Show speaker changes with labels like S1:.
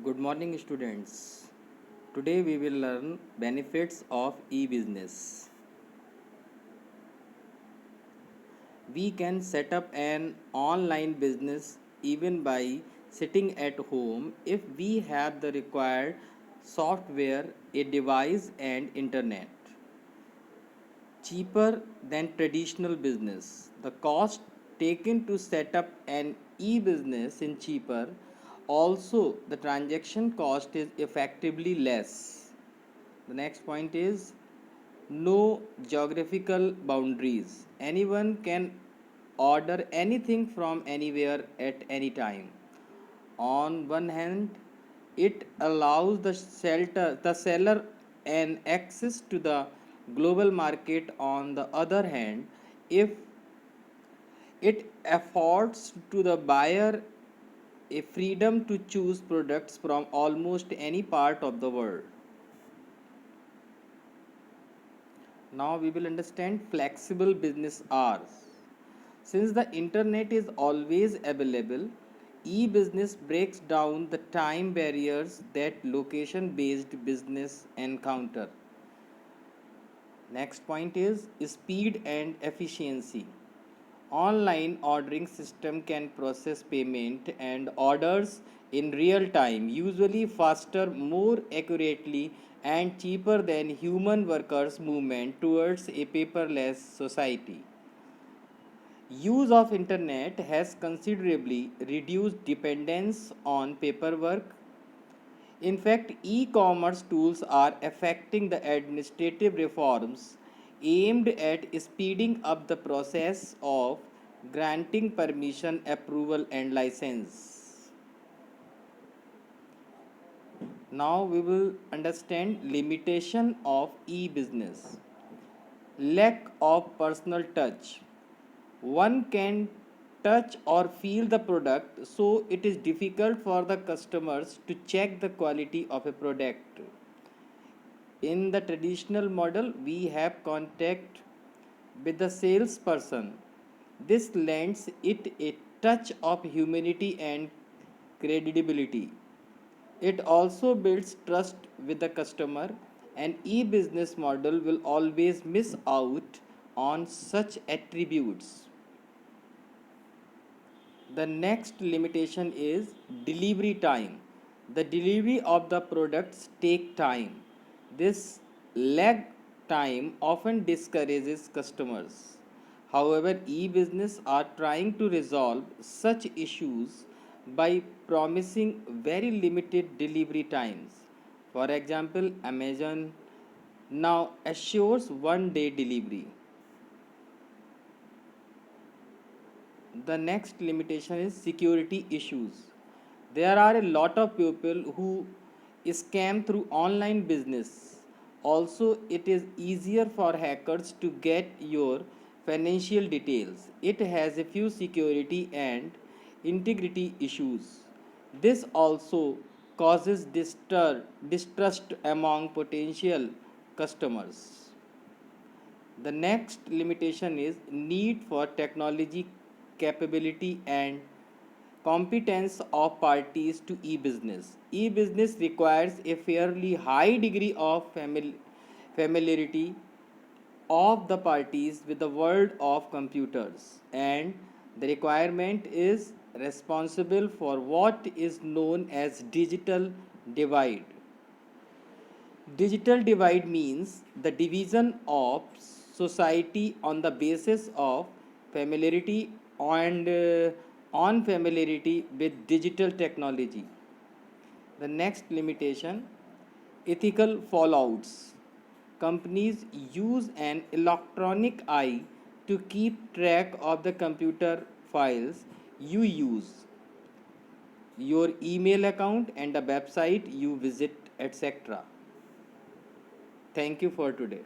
S1: Good morning, students. Today we will learn benefits of e-business. We can set up an online business even by sitting at home if we have the required software, a device, and internet. Cheaper than traditional business. The cost taken to set up an e-business is cheaper. Also, the transaction cost is effectively less. The next point is no geographical boundaries. Anyone can order anything from anywhere at any time. On one hand, it allows the seller an access to the global market. On the other hand, if it affords to the buyer a freedom to choose products from almost any part of the world. Now we will understand flexible business hours. Since the internet is always available, e-business breaks down the time barriers that location-based business encounter. Next point is speed and efficiency. Online ordering system can process payment and orders in real time, usually faster, more accurately, and cheaper than human workers' movement towards a paperless society. Use of internet has considerably reduced dependence on paperwork. In fact, e-commerce tools are affecting the administrative reforms aimed at speeding up the process of granting permission, approval, and license. Now we will understand limitation of e-business. Lack of personal touch. One can touch or feel the product, so it is difficult for the customers to check the quality of a product. In the traditional model, we have contact with the salesperson. This lends it a touch of humanity and credibility. It also builds trust with the customer. An e-business model will always miss out on such attributes. The next limitation is delivery time. The delivery of the products take time. This lag time often discourages customers. However, e-business are trying to resolve such issues by promising very limited delivery times. For example, Amazon now assures 1 day delivery. The next limitation is security issues. There are a lot of people who scam through online business. Also, it is easier for hackers to get your financial details. It has a few security and integrity issues. This also causes distrust among potential customers. The next limitation is need for technology capability and competence of parties to e-business. E-business requires a fairly high degree of familiarity of the parties with the world of computers, and the requirement is responsible for what is known as digital divide. Digital divide means the division of society on the basis of familiarity and unfamiliarity with digital technology. The next limitation ethical fallouts. Companies use an electronic eye to keep track of the computer files you use, your email account, and the website you visit, etc. Thank you for today.